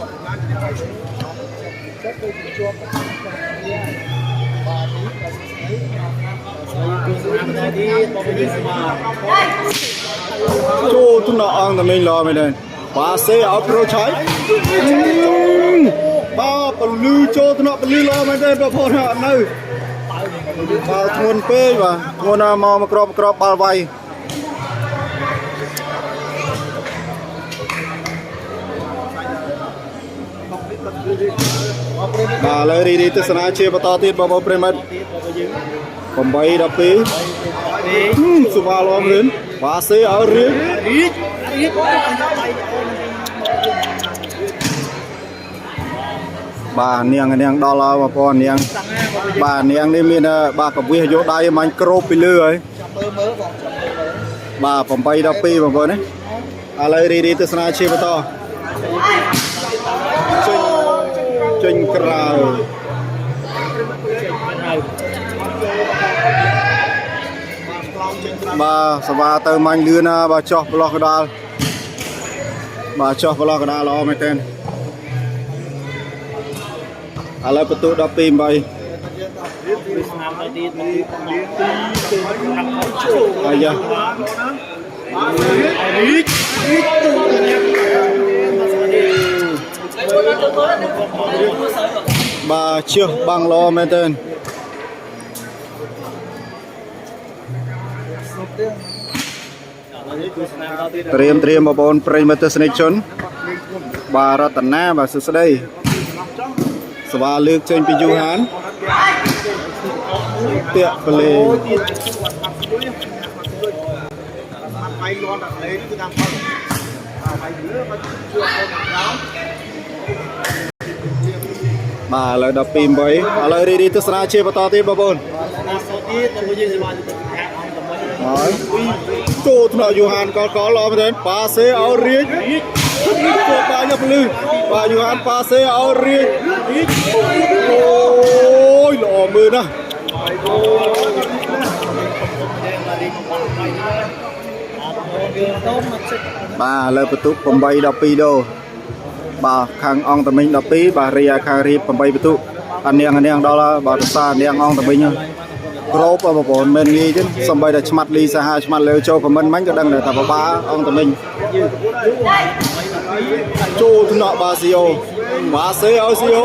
ចូលទុនអង្គតមិញឡមែនទេបាទសេឲ្យប្រូឆៃបាទពលឺចូលថ្នាក់ពលឺឡមែនទេបងប្អូនអត់នៅបាល់ធ្ងន់ពេកបាទធ្ងន់ណាស់មកក្របបាល់វាយ បាទឥឡូវរីទស្សនាជាបន្តទៀតបងប្អូនប្រិមិត្ត ទៀតរបស់យើង 8 12សុបាលអមរឿនបាទសេឲ្យរៀង រៀបបាទនាងដល់ហើយបងប្អូននាងបាទនាងនេះមានបាទកវិសយកដៃមាញ់ក្របពីលើហើយបាទ8 12បងប្អូនណាឥឡូវរីទស្សនាជាបន្តចេញក្រៅបាទសវ៉ាទៅមាញ់លឿនណាបាទចោះប្រឡោះកដាលបាទចោះប្រឡោះកដាលល្អមែនទែនឥឡូវបន្ទូ12 8 ស្នាមទៅទៀតមក អាយ៉ាបាទជើសបាំងល្អមែនទែនត្រៀមបងប្អូនប្រិយមិត្តទស្សនិកជនបាទរតនាបាទសួស្ដីសវ៉ាលើកចេញពីយូហានពាក់ប្លេង bay loan đặt lên cứ đang không bay nữa mà chưa không បាទឥឡូវ12 8ឥឡូវរីទស្សនាជាបន្តទៀតបងប្អូន ទៀតទៅយើងសមាជិកខាងអង្គទៅ ហើយចូលថ្នាក់យូហានកលល្អមែនទែនប៉ាសេឲ្យរៀងចូលបាទយកពលឺបាទយូហានប៉ាសេឲ្យរៀងអូយល្អមើលណាស់បាទឥឡូវបន្ទុក8 12ដូបាទខាងអង្គតមិញ12បាទរីខាងរៀប8បន្ទុកអានាងដល់បាទភាសានាងអង្គតមិញក្របបងប្អូនមិនងាយទេសំបីតែឆ្មាត់លីសាហាឆ្មាត់លើចូលខមមិនមិញក៏ដឹងដែរថាបបាអង្គតមិញចូលថ្នាក់បាស៊ីអូបាសេឲ្យស៊ីអូ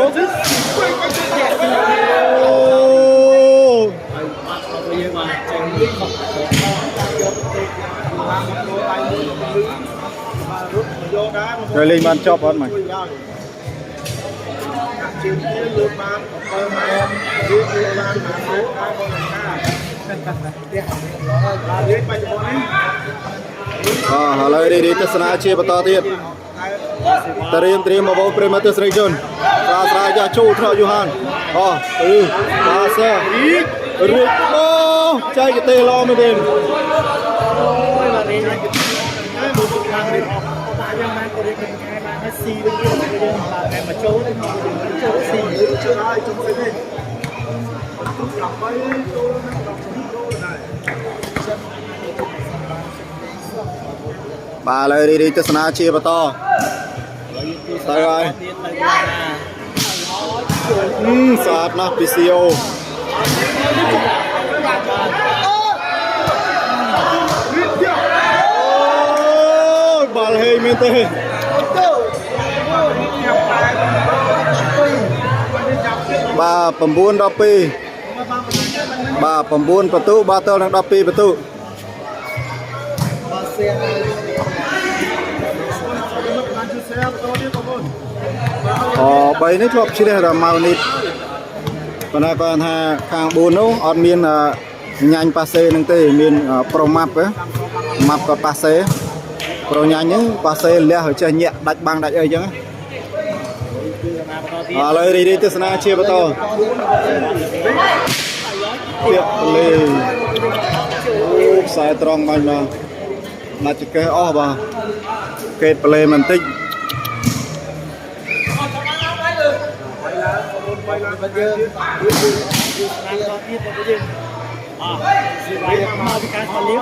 rồi lên bàn chọc hết mày lời đi tới sân chia bắt toទៀតត្រៀមមកបងប្រិមត្តស្រីជនស្រាចាចូលថ្នាក់យូហានបាទសើរួចអូចៃកទេឡមែនទេ អូយបាទនេះមកខាងនេះបាទយើងបានក៏រៀបเป็นខាងបានឲ្យស៊ីវិញយើងបាទតែមកចូលនេះចូលស៊ីចូលឲ្យជុំវិញនេះទុកដល់ไปចូលនឹងដល់ចូលដែរ បាទឥឡូវរីទស្សនាជាបន្តទៅហើយស្អាតណាស់ PCO បាល់ហេមែនទេបាទ9 12បាទ9បន្ទូបាទទល់នឹង12បន្ទូ3នេះធ្លាប់ជ្រះរម៉ៅនេះប៉ុន្តែគាត់ថាខាង4នោះអត់មានញ៉ាញ់ប៉ាសេនឹងទេមានប្រូម៉ាប់ម៉ាប់គាត់ប៉ាសេប្រូញ៉ាញ់ហ្នឹងប៉ាសេលះឲ្យចេះញាក់ដាច់បាំងដាច់អីចឹងឥឡូវរីទស្សនាជាបន្តពាក់លេអូខ្សែត្រង់បាញ់មកណាច់ចកេះអស់បាទកេតប្លេមិនតិច បាទយើងស្នាមដល់ទៀតរបស់យើងស៊ីបាយមកពីការឆ្លៀង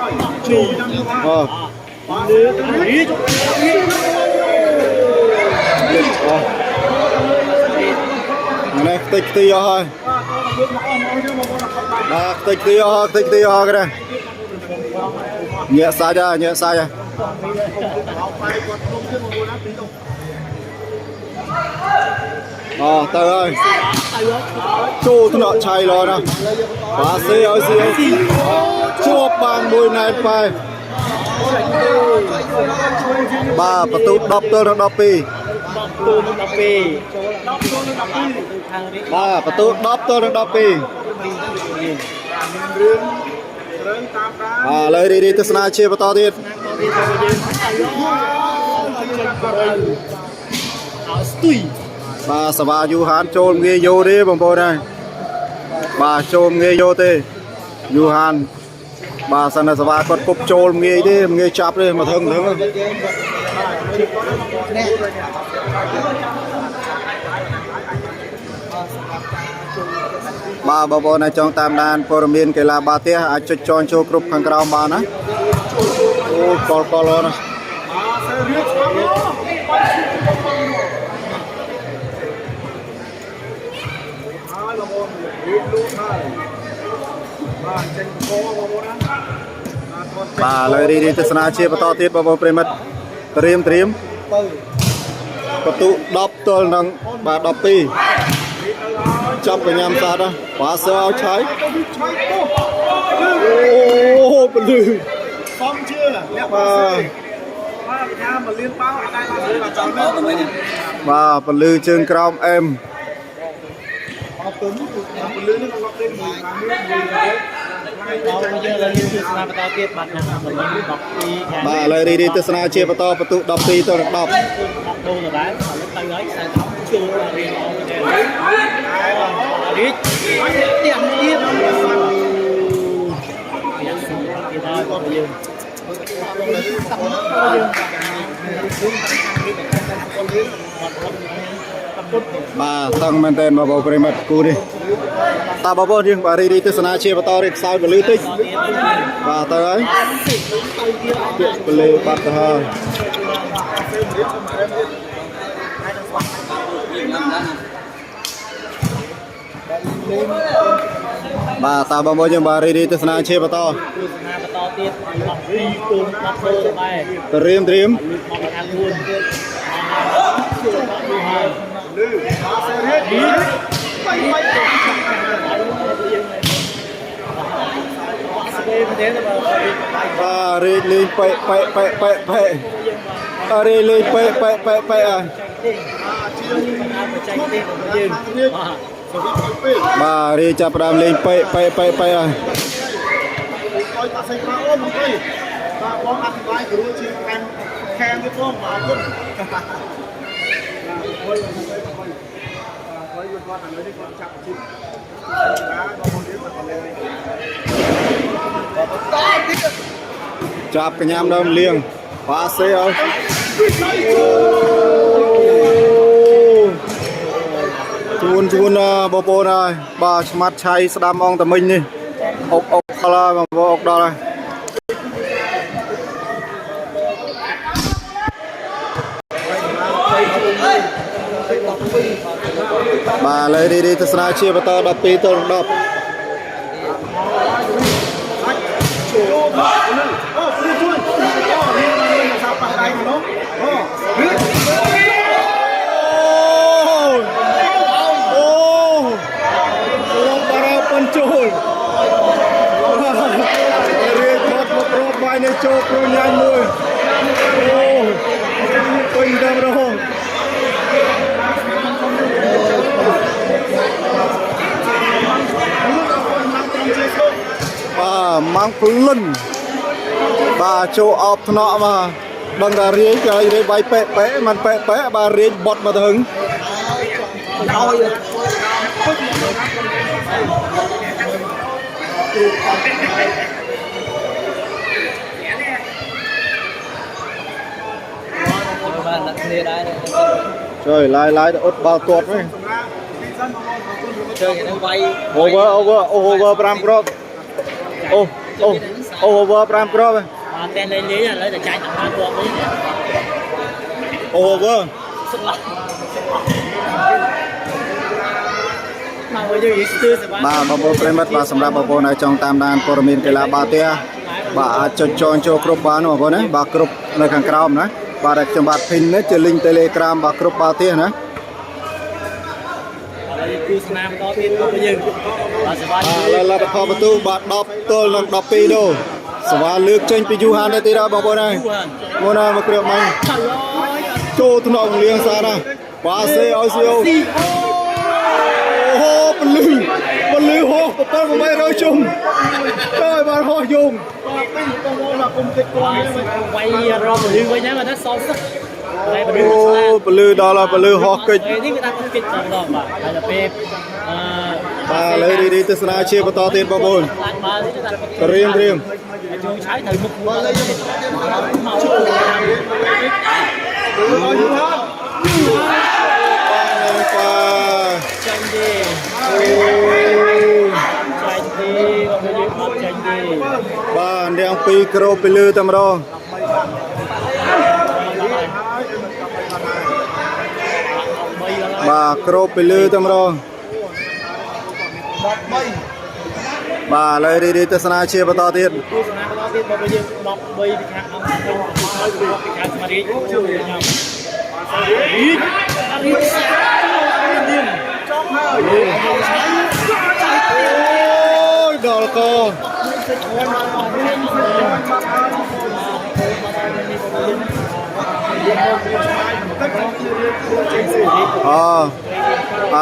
ជួយលឿននេះខ្ទេចខ្ទីអស់ហើយបាទខ្ទេចខ្ទីអស់គេញាក់សាច់ទៅហើយចូលថ្នាក់ឆៃឡណាបាសេឲ្យស៊ីជួបបានមួយណែនបែបាទបន្ទូ10 ទល់នឹង 12 ตูนดับปีทางนี้ បាទបន្ទូ10ទល់នឹង12 រឿងតាមដាន ឥឡូវរីទស្សនាជាបន្តទៀត ស្ទុយ បាទសវ៉ាយូហានចូលងាយយោទេបងប្អូនហើយបាទចូលងាយយោទេយូហានបាទសិនតែសវ៉ាគាត់គប់ចូលងាយទេងាយចាប់ទេមកធឹងបាទបងប្អូនអាចចង់តាមដានព័ត៌មានកីឡាបាល់ទះអាចចុចចងចូលគ្រប់ខាងក្រោមបានណាអូកលណា សេរីឆ្លងហើយបងប្អូនរៀបលូតហើយបាទចេញកោបងប្អូនណា បាទឥឡូវរីទស្សនាជាបន្តទៀតបងប្អូនប្រិមិត្តត្រៀមបន្ទូ10ទល់នឹងបាទ12ចាប់កញ្ញាំសាទបាទសើឲ្យឆៃអូពលឺ សំជឿអ្នកបាទថាមកលៀនបាល់អត់ដែរបាទចង់ទៅវិញ បាទពលឺជើងក្រោមអែម អត់ទៅនេះពលឺនេះគាត់ទៅមួយខាងនេះមួយ ដល់យើងលើទស្សនាបន្តទៀតបាទខាង12ខាង បាទឥឡូវរីទស្សនាជាបន្តបន្ទូ12ទល់នឹង10 ដូរទៅដែរឥឡូវទៅហើយខ្សែថោជួលរៀងអស់ទៅរីកទៀតទៀតដល់បងយើង បាទតឹងមែនទែនបងប្អូនប្រិមិត្តគូនេះតើបងប្អូនយើងបាទរីទស្សនាជាបន្តរីខ្សោយពលឺតិចបាទទៅហើយពាក់ពលឺបាត់ទៅហើយបាទតើបងប្អូនយើងបាទរីទស្សនាជាបន្ត ទស្សនាបន្តទៀត12ទូន10ទៅដែរ ត្រៀម មកខាងខ្លួនទៀតជួលដល់យូរហើយ លឺបាទសេរីបាយបាយ ស្វេប្រទេសទៅបាទ បាទរីលេងប៉ែរីលេងប៉ែអើ បច្ចេកទេសរបស់យើងបាទ បាទរីចាប់ផ្ដើមលេងប៉ែអើ ឲ្យតាសេប្រាអូនមកទេបាទបងអធិប្បាយគ្រូជាខាងទៀតផងអរគុណបាទហើយគាត់ឥឡូវនេះគាត់ចាប់ជិះណាបងប្អូនយើងមកលេង ចាប់កញ្ញាំដើមលៀងប៉ាសេអើជួនបងប្អូនហើយបាទឆ្មាត់ឆៃស្ដាំអងតមិញនេះអុកខលបងប្អូនអុកដល់ហើយបាទឥឡូវនេះទស្សនាជាបន្ត12ទល់10 ចូលមកនឹងអូព្រីជួយអូរៀនមកនឹងសាប់ប៉ះដៃមកនោះអូរៀនរងបារ៉ាប៉ុនចូលរៀបមកប្រកបបាយនៅចូលប្រញាញ់មួយអូពេញដល់រហូតបាទម៉ាំងភ្លុនបាទចូលអបថ្នាក់មកដឹងថារៀងគេឲ្យរៀងបាយប៉ែមិនប៉ែបាទរៀងបត់មកទៅហឹងបានដាក់គ្នាដែរtrời lạiអត់បាល់ទាត់វិញ chơi cái nó quay over 5 crop over 5 crop tên lên lý là lấy để chạy tầm 3 cuộc đấy over mà bây giờ ý tư sẽ បាទបងប្អូនប្រិមិត្តបាទសម្រាប់បងប្អូនដែលចង់តាមដានព័ត៌មានកីឡាបាល់ទះបាទអាចចុចចងចូលគ្រប់បានបងប្អូនណាបាទគ្រប់នៅខាងក្រោមណាបាទដែលខ្ញុំបាទ pin នេះជា link Telegram បាទគ្រប់បាល់ទះណា គូស្នាមតទៀតរបស់យើងបាទសវ៉ា ឥឡូវលទ្ធផលបន្ទូបាទ10ទល់នឹង12ដូសវ៉ាលើកចេញពីយូហានទៅទៀតហើយបងប្អូនហើយមុនមកគ្រាបមិញ trời ơi ចូលថ្នាក់លៀងសាណាបាសេឲ្យសៀវអូពលឺហោះ7800ជុំtrờiបានហោះយង quay rồi mà đi quay nhá mà nó sâu sắc đây mà đi អូពលឺដល់ហើយពលឺហោះកិច្ច đâyនេះគេដាក់គិតដល់ដល់បាទហើយដល់ពេលបាទឥឡូវរីទស្សនាជាបន្តទៀតបងប្អូន បាទនេះគេដាក់ ត្រៀមជួយឆៃត្រូវមុខមកលេងមកជួយ បាទចាញ់ទេចាញ់ទេបងប្អូនចាញ់ទេ បាទរាង2ក្រូពលឺតែម្ដងបាទក្រូពលឺតែម្ដងបាទឥឡូវរីទស្សនាជាបន្តទៀត ទស្សនាបន្តទៀតបងប្អូនយើង13ពីខាងអង្គហើយពីខាងស្មារតីជួយខ្ញុំ Ôi đỏ co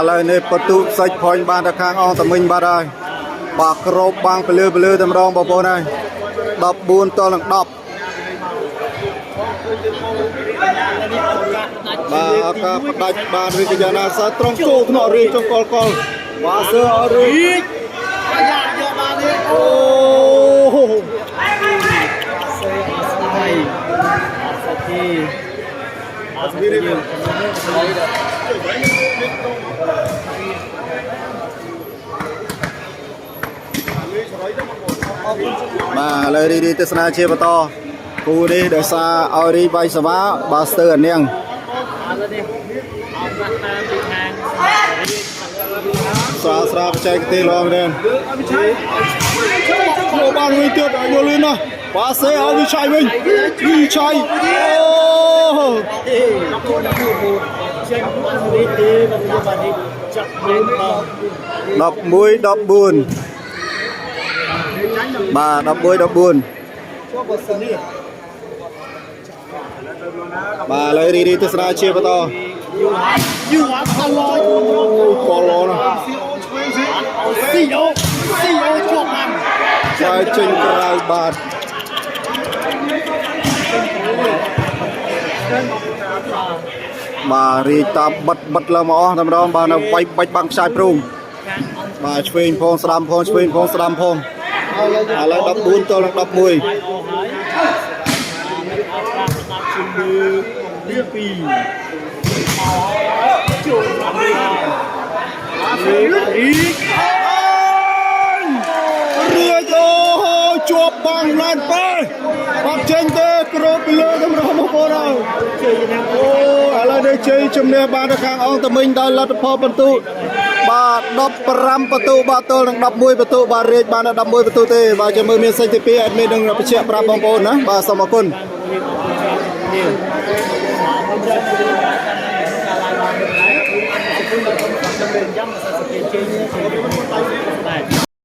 lời này bắt tụ sạch phôi ban đặc kháng ong tầm mình bắt ơi bà krop bang pelư tầm rong bà bố này đọc buôn to lần đọc bà ka đạch bà rì cái nhà sa trong cổ nọ rì trong col bà sơ rì ô bà lời đi tết na chia bà to cú đi để xa ao đi bay sa vá bà sơ anh niang xa chạy tê lo lên vô ban người tuyệt ở vô lên nè bà sơ ao đi chạy mình đi chạy đập mũi đập buồn bà đập mũi đập buồn bà lấy đi tết na chia bà to có lo nè sai trên cái bàn bà ri ta bật là mỏ thầm đó bà nó bay bằng sai prung bà chuyên phong slam phong lấy đập buôn to là đập mùi chụp bằng lan pe bắt trên tê crop lơ đâm ra một con nào ô là đây chơi chấm nè ba đặc hàng ông tụi mình đây là phò bẩn tu ba đập ram bẩn tu ba tô đập môi bẩn tu ba rệt ba đập môi bẩn tu tê ba cho mười miền xanh tê pê mình đừng bị chẹt ram bong bồn nữa ba xong một con